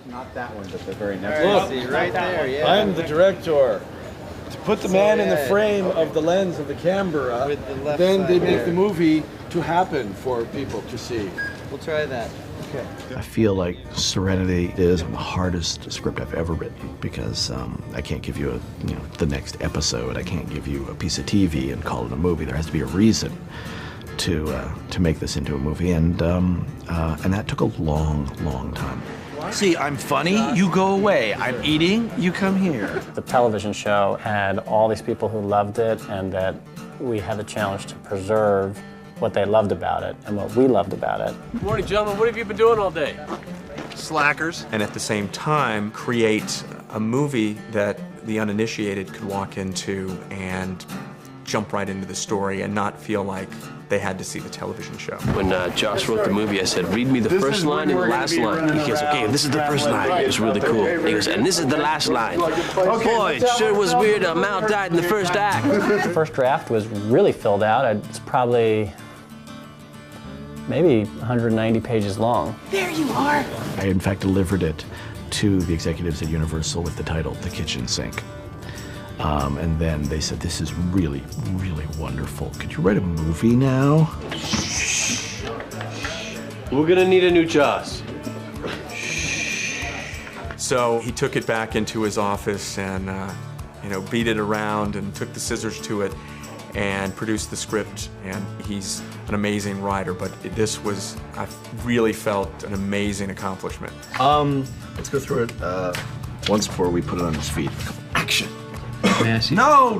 Not that one, but the very next one. one. See, right there, yeah. I'm the director. To put the man in the frame of the lens of the camera, then they make the movie to happen for people to see. We'll try that. Okay. I feel like Serenity is the hardest script I've ever written because I can't give you the next episode. I can't give you a piece of TV and call it a movie. There has to be a reason to make this into a movie, and that took a long time. See, I'm funny, you go away. I'm eating, you come here. The television show had all these people who loved it, and that we had the challenge to preserve what they loved about it and what we loved about it. Good morning, gentlemen. What have you been doing all day? Slackers. And at the same time, create a movie that the uninitiated could walk into and jump right into the story and not feel like they had to see the television show. When Josh wrote the movie, I said, read me the first line and the last line. He goes, okay, this is the first line. It was really cool. He goes, and this is the last line. Boy, it sure was weird. Mal died in the first act. The first draft was really filled out. It's probably maybe 190 pages long. There you are! I, in fact, delivered it to the executives at Universal with the title, The Kitchen Sink. And then they said, this is really wonderful. Could you write a movie now? Shh. We're gonna need a new Jaws. So he took it back into his office and beat it around and took the scissors to it and produced the script, and he's an amazing writer, but I really felt an amazing accomplishment. Let's go through it once before we put it on his feet. Action! No!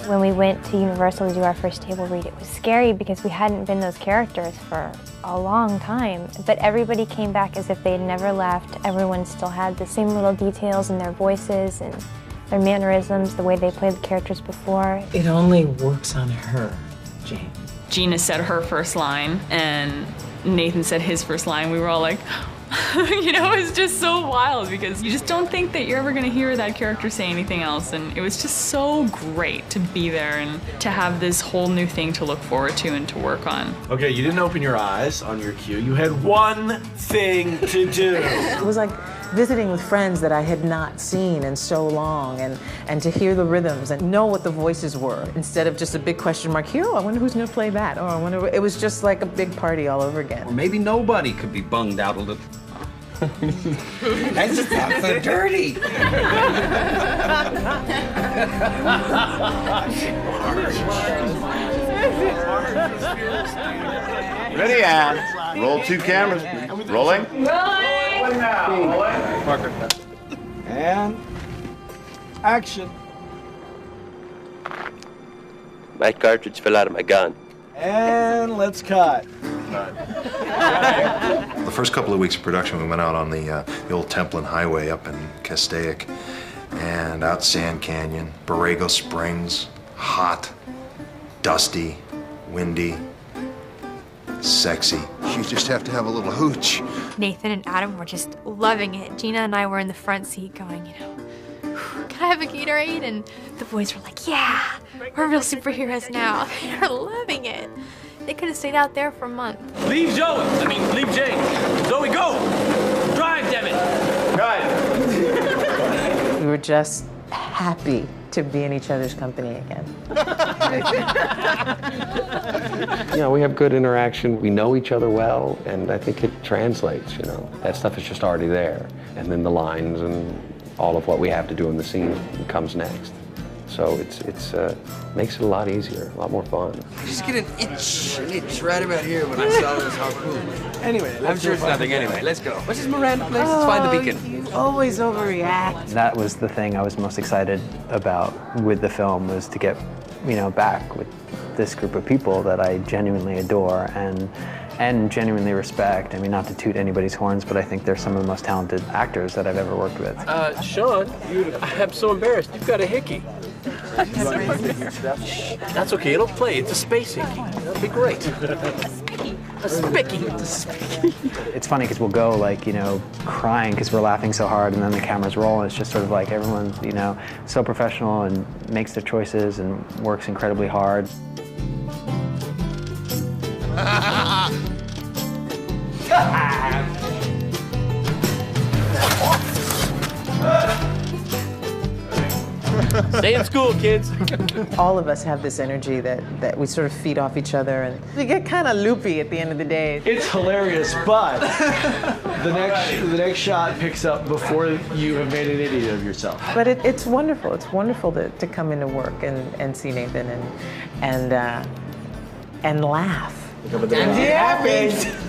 When we went to Universal to do our first table read, it was scary because we hadn't been those characters for a long time. But everybody came back as if they had never left. Everyone still had the same little details in their voices and their mannerisms, the way they played the characters before. It only works on her, Jane. Gina said her first line, and Nathan said his first line. We were all like, it's just so wild because you just don't think that you're ever going to hear that character say anything else. And it was just so great to be there and to have this whole new thing to look forward to and to work on. Okay, you didn't open your eyes on your cue. You had one thing to do. It was like visiting with friends that I had not seen in so long, and to hear the rhythms and know what the voices were instead of just a big question mark. Here, I wonder who's going to play that. Oh, I wonder. It was just like a big party all over again. Or maybe nobody could be bunged out a little. That just sounds so dirty. Ready, Ann. Roll 2 cameras. Rolling. Parker. And action. My cartridge fell out of my gun. And let's cut. The first couple of weeks of production, we went out on the old Templin Highway up in Castaic and out Sand Canyon, Borrego Springs, hot, dusty, windy, sexy. You just have to have a little hooch. Nathan and Adam were just loving it. Gina and I were in the front seat going, can I have a Gatorade? And the boys were like, yeah, we're real superheroes now. They're loving it. They could have stayed out there for a month. Leave leave Jane. Zoe, go! Drive, damn it! We were just happy to be in each other's company again. We have good interaction. We know each other well, and I think it translates, That stuff is just already there. And then the lines and all of what we have to do in the scene comes next. So it makes it a lot easier, a lot more fun. I just get an itch right about here when I saw this harpoon. Anyway, I'm sure it's nothing anyway. Let's go. What's this Miranda place? Let's find the beacon. You always overreact. That was the thing I was most excited about with the film, was to get, back with this group of people that I genuinely adore and genuinely respect. I mean, not to toot anybody's horns, but I think they're some of the most talented actors that I've ever worked with. Sean, I'm so embarrassed. You've got a hickey. That's okay, it'll play. It's a space hickey. That'll be great. A spicky. It's funny because we'll go crying because we're laughing so hard, and then the cameras roll, and it's just sort of like everyone's, so professional and makes their choices and works incredibly hard. Stay in school, kids. All of us have this energy that we sort of feed off each other, and we get kind of loopy at the end of the day. It's hilarious, but the next shot picks up before you have made an idiot of yourself. But it's wonderful. It's wonderful to come into work and see Nathan and laugh.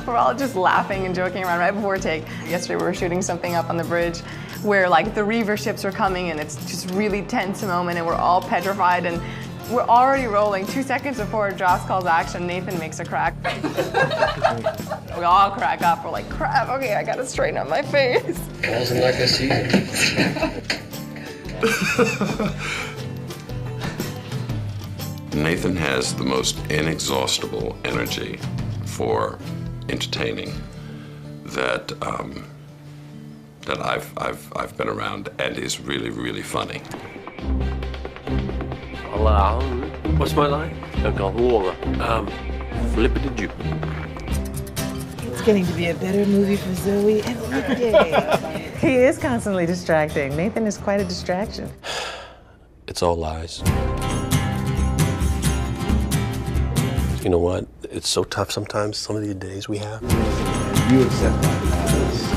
We're all just laughing and joking around right before take. Yesterday we were shooting something up on the bridge where like the Reaver ships are coming and it's just really tense moment and we're all petrified and we're already rolling. 2 seconds before Joss calls action, Nathan makes a crack. We all crack up. We're like, crap, okay, I gotta straighten up my face. Wasn't like I see Nathan has the most inexhaustible energy for entertaining that that I've been around, and is really, really funny. What's my line? Flippity-doo. It's getting to be a better movie for Zoe every day. He is constantly distracting. Nathan is quite a distraction. It's all lies. You know what? It's so tough sometimes, some of the days we have. You accept that as...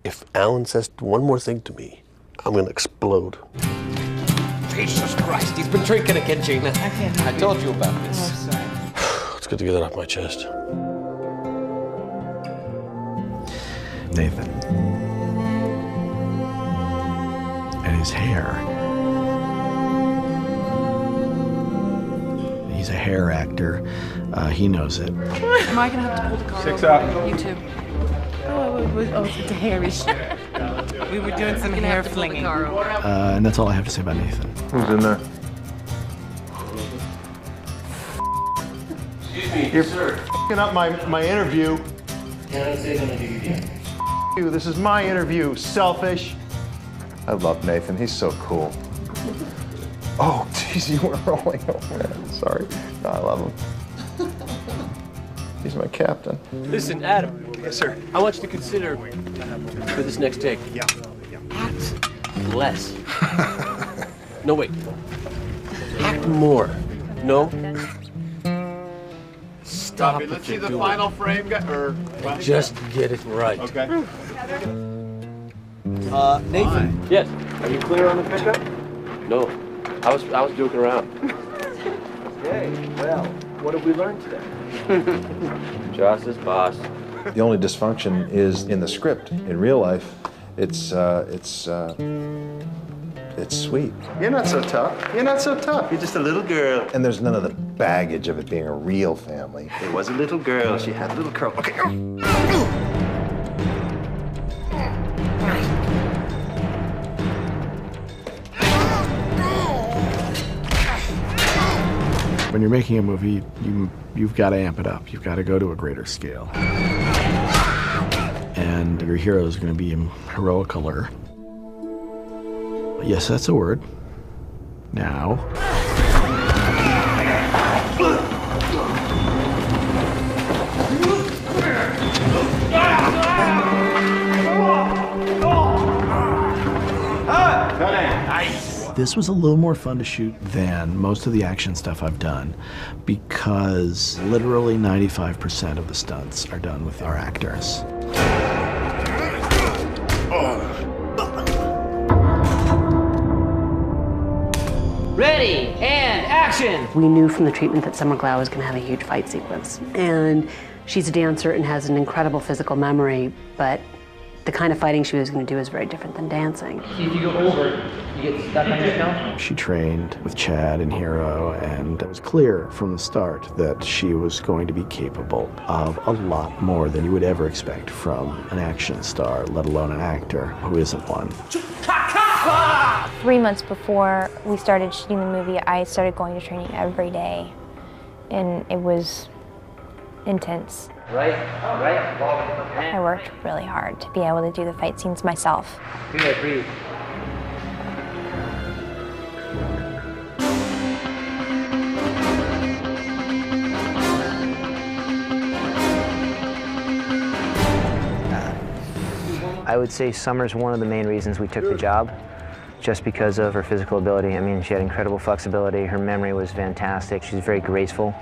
If Alan says one more thing to me, I'm gonna explode. Jesus Christ, he's been drinking again, Gina. I told you about this. Oh, sorry. It's good to get that off my chest. Nathan. And his hair. He's a hair actor. He knows it. Am I gonna have to pull the car 6 over? out. You too. It's a hair issue. We were doing some hair flinging. And that's all I have to say about Nathan. Who's in there? Excuse me, You're sir. f***ing up my interview. You, this is my interview, selfish. I love Nathan, he's so cool. Oh, geez, you were rolling. Oh, man, sorry. No, I love him. He's my captain. Listen, Adam. Yes, sir. I want you to consider for this next take. Yeah. Act less. No, wait. Act more. No. Stop it. Let's see the final frame. Just get it right. Okay. Nathan. Yes. Are you clear on the pickup? No. I was joking around. Okay, well, what have we learned today? Joss's boss. The only dysfunction is in the script. In real life, it's sweet. You're not so tough. You're not so tough. You're just a little girl. And there's none of the baggage of it being a real family. There was a little girl. She had a little curl. Okay. When you're making a movie, you've got to amp it up. You've got to go to a greater scale. And your heroes are going to be heroicaler. Yes, that's a word. Now. This was a little more fun to shoot than most of the action stuff I've done because literally 95% of the stunts are done with our actors. Ready, and action! We knew from the treatment that Summer Glau was going to have a huge fight sequence. And she's a dancer and has an incredible physical memory, but the kind of fighting she was going to do is very different than dancing. See, if you go over, you get stuck on your count. She trained with Chad and Hero, and it was clear from the start that she was going to be capable of a lot more than you would ever expect from an action star, let alone an actor who isn't one. 3 months before we started shooting the movie, I started going to training every day, and it was intense. Right. I worked really hard to be able to do the fight scenes myself. Good, breathe. I would say Summer's one of the main reasons we took the job. just because of her physical ability. I mean, she had incredible flexibility, her memory was fantastic, she was very graceful,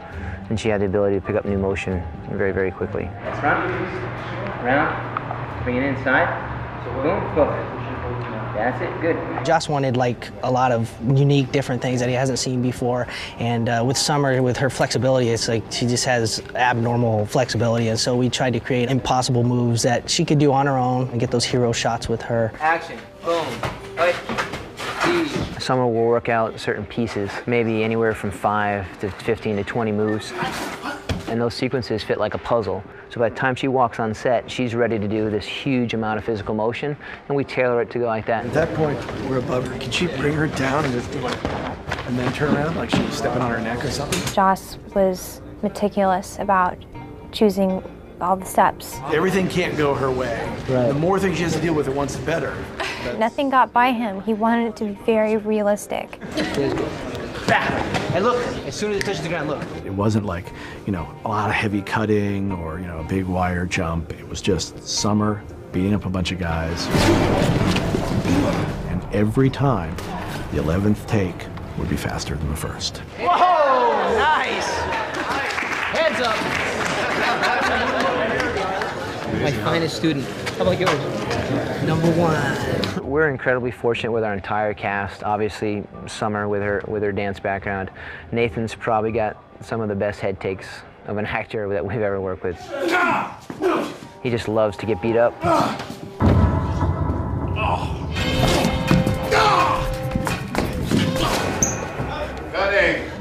and she had the ability to pick up new motion very, very quickly. That's round, bring it inside, so boom, focus. That's it, good. Joss wanted like a lot of unique, different things that he hasn't seen before, and with Summer, with her flexibility, it's like she just has abnormal flexibility, and so we tried to create impossible moves that she could do on her own and get those hero shots with her. Action, boom, fight. Summer will work out certain pieces, maybe anywhere from 5 to 15 to 20 moves, and those sequences fit like a puzzle. So by the time she walks on set, she's ready to do this huge amount of physical motion, and we tailor it to go like that. At that point, we're above her. Can she bring her down and just do like, and then turn around like she was stepping on her neck or something? Joss was meticulous about choosing all the steps. Everything can't go her way. Right. The more things she has to deal with at once, the better. Nothing got by him. He wanted it to be very realistic. Hey, look, as soon as it touches the ground, look. It wasn't like, you know, a lot of heavy cutting or, you know, a big wire jump. It was just Summer beating up a bunch of guys. And every time, the 11th take would be faster than the first. Whoa, nice. Hands up. My finest student. How about yours? #1. We're incredibly fortunate with our entire cast. Obviously, Summer with her dance background. Nathan's probably got some of the best head takes of an actor that we've ever worked with. He just loves to get beat up.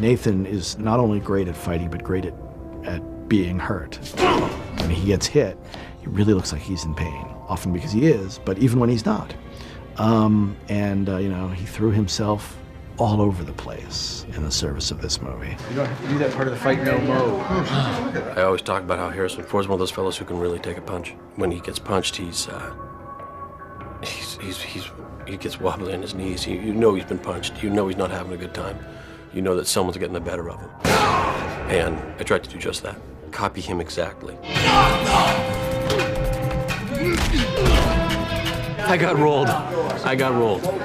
Nathan is not only great at fighting, but great at being hurt. When he gets hit, he really looks like he's in pain, often because he is, but even when he's not. You know, he threw himself all over the place in the service of this movie. You don't have to do that part of the fight no more. I always talk about how Harrison Ford's one of those fellows who can really take a punch. When he gets punched, he gets wobbly on his knees. You know he's been punched. You know he's not having a good time. You know that someone's getting the better of him. And I tried to do just that. Copy him exactly. I got rolled.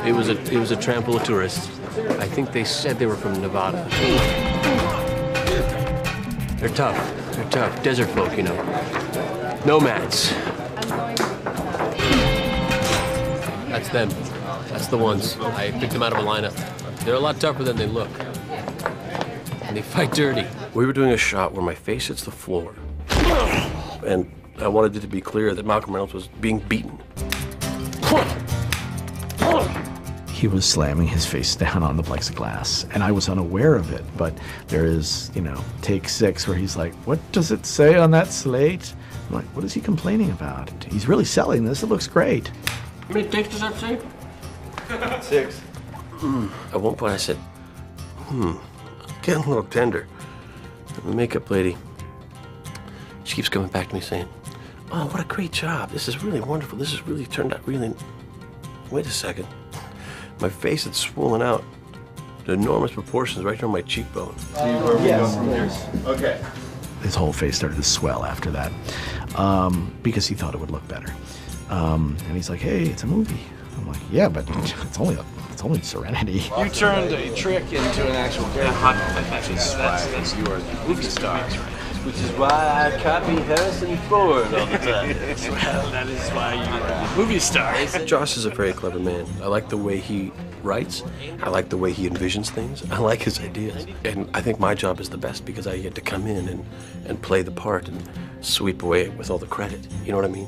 It was a trample of tourists. I think they said they were from Nevada. They're tough. Desert folk, you know. Nomads. That's them. That's the ones. I picked them out of a lineup. They're a lot tougher than they look. And they fight dirty. We were doing a shot where my face hits the floor. And I wanted it to be clear that Malcolm Reynolds was being beaten. He was slamming his face down on the plexiglass, and I was unaware of it, but there is, you know, take 6 where he's like, what does it say on that slate? I'm like, what is he complaining about? He's really selling this, it looks great. How many takes does that say? 6. At one point I said, getting a little tender. The makeup lady, she keeps coming back to me saying, oh, what a great job. This is really wonderful. This has really turned out really... Wait a second. My face had swollen out to enormous proportions right here on my cheekbone. Yes. Okay. His whole face started to swell after that because he thought it would look better. And he's like, hey, it's a movie. I'm like, yeah, but it's only Serenity. You turned a trick into an actual character. Which is why you are the movie star. Which is why I copy Harrison Ford all the time. Well, that is why you are the movie star. Joss is a very clever man. I like the way he writes. I like the way he envisions things. I like his ideas. And I think my job is the best because I get to come in and play the part and sweep away with all the credit. You know what I mean?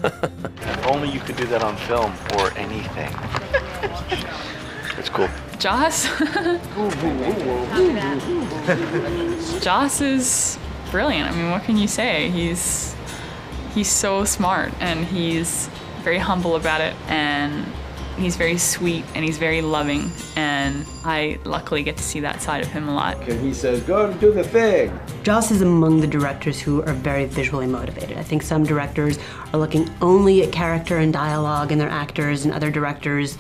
If only you could do that on film or anything. It's cool. Joss? Joss is brilliant. I mean, what can you say? He's so smart, and he's very humble about it, and he's very sweet, and he's very loving, and I luckily get to see that side of him a lot. And he says, go do the thing. Joss is among the directors who are very visually motivated. I think some directors are looking only at character and dialogue and their actors, and other directors,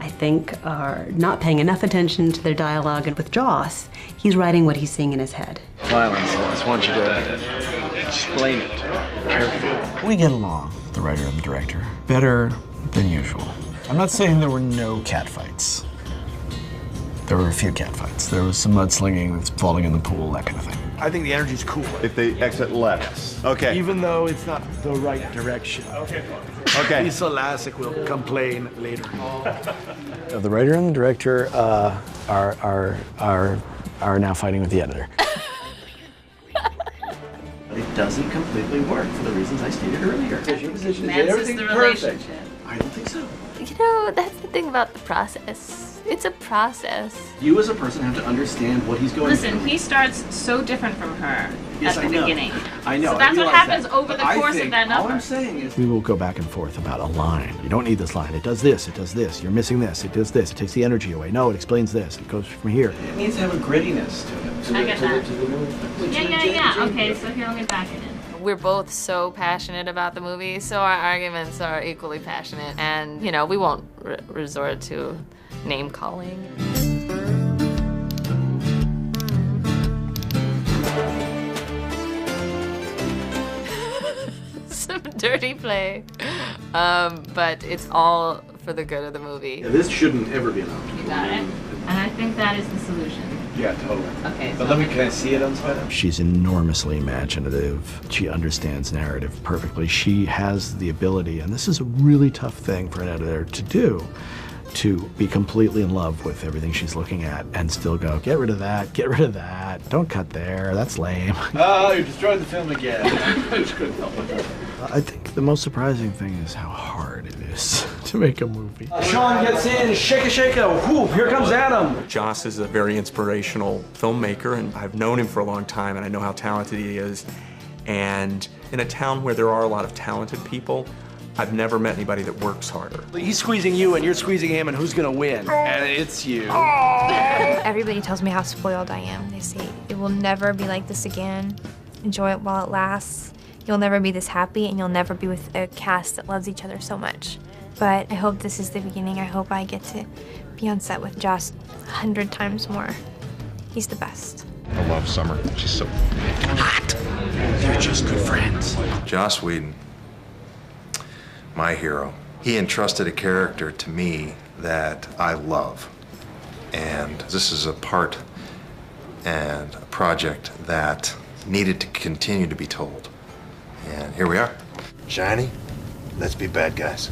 I think, are not paying enough attention to their dialogue. And with Joss, he's writing what he's seeing in his head. Violence, I just want you to explain it carefully. We get along, the writer and the director, better than usual. I'm not saying there were no cat fights. There were a few cat fights. There was some mudslinging, falling in the pool, that kind of thing. I think the energy's cool. If they exit left. Yes. Okay. Even though it's not the right direction. Okay. Okay. Lisa Lassick will complain later. The writer and the director are now fighting with the editor. It doesn't completely work for the reasons I stated earlier. Your position is Advances the relationship. I don't think so. You know, that's the thing about the process. It's a process. You as a person have to understand what he's going Listen, through. he starts so different from her Yes, at the I know. beginning. I know. So that's I what realize happens that. over the But I course of think that number. All I'm saying is, We will go back and forth about a line. You don't need this line. It does this, it does this. You're missing this, it does this. It takes the energy away. No, it explains this. It goes from here. it needs to have a grittiness to it. I get that. Yeah. Okay, so here, let me back it in. We're both so passionate about the movie, so our arguments are equally passionate. And, you know, we won't resort to name calling. Some dirty play. But it's all for the good of the movie. Yeah, this shouldn't ever be an option. You got it? And I think that is the solution. Yeah, totally. Okay. But can I see it on set? She's enormously imaginative. She understands narrative perfectly. She has the ability, and this is a really tough thing for an editor to do, to be completely in love with everything she's looking at and still go, get rid of that, don't cut there, that's lame. Oh, you destroyed the film again. I just couldn't help it. I think the most surprising thing is how hard it is to make a movie. Sean gets in, shake a, whoo, here comes Adam. Joss is a very inspirational filmmaker, and I've known him for a long time, and I know how talented he is. And in a town where there are a lot of talented people, I've never met anybody that works harder. He's squeezing you and you're squeezing him, and who's gonna win? And it's you. Everybody tells me how spoiled I am. They say, it will never be like this again. Enjoy it while it lasts. You'll never be this happy, and you'll never be with a cast that loves each other so much. But I hope this is the beginning. I hope I get to be on set with Joss 100 times more. He's the best. I love Summer. She's so hot. They're just good friends. Joss Whedon, my hero. He entrusted a character to me that I love. And this is a part and a project that needed to continue to be told. And here we are. Shiny, let's be bad guys.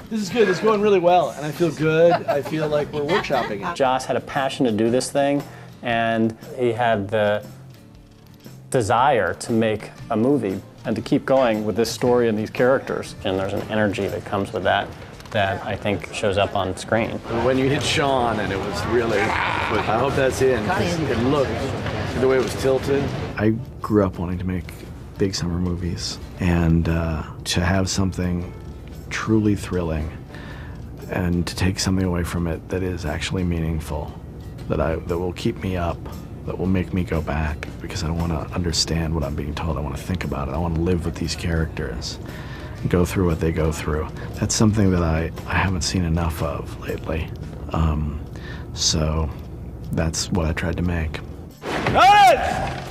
This is good. It's going really well, and I feel good. I feel like we're workshopping it. Joss had a passion to do this thing, and he had the desire to make a movie and to keep going with this story and these characters. And there's an energy that comes with that I think shows up on screen. When you hit Sean, and it was really, I hope that's in. It looked, the way it was tilted. I grew up wanting to make big summer movies, and to have something truly thrilling and to take something away from it that is actually meaningful, that will keep me up, that will make me go back, because I don't want to understand what I'm being told. I want to think about it. I want to live with these characters and go through what they go through. That's something that I haven't seen enough of lately. So that's what I tried to make. God,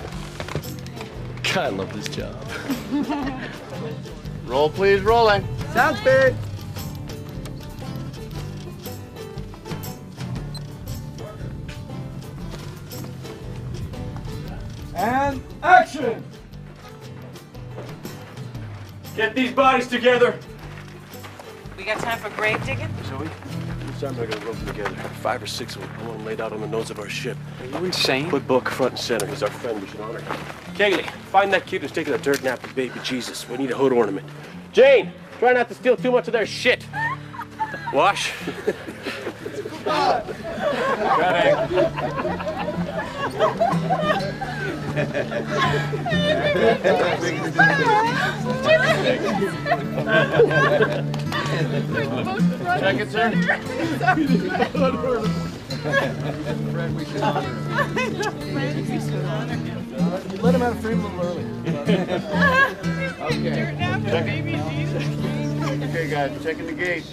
I love this job. Roll, please, rolling. Sounds good. And action! Get these bodies together. We got time for grave digging? Zoe, this time they're gonna rope them together. 5 or 6 of them. I want them laid out on the nose of our ship. Are you insane? Put Book front and center. He's our friend. We should honor him. Kaylee, find that kid who's taking a dirt nap with baby Jesus. We need a hood ornament. Jane, try not to steal too much of their shit. Wash. Check it, sir. Let him out of frame a little early. Okay. Okay, guys, checking the gate.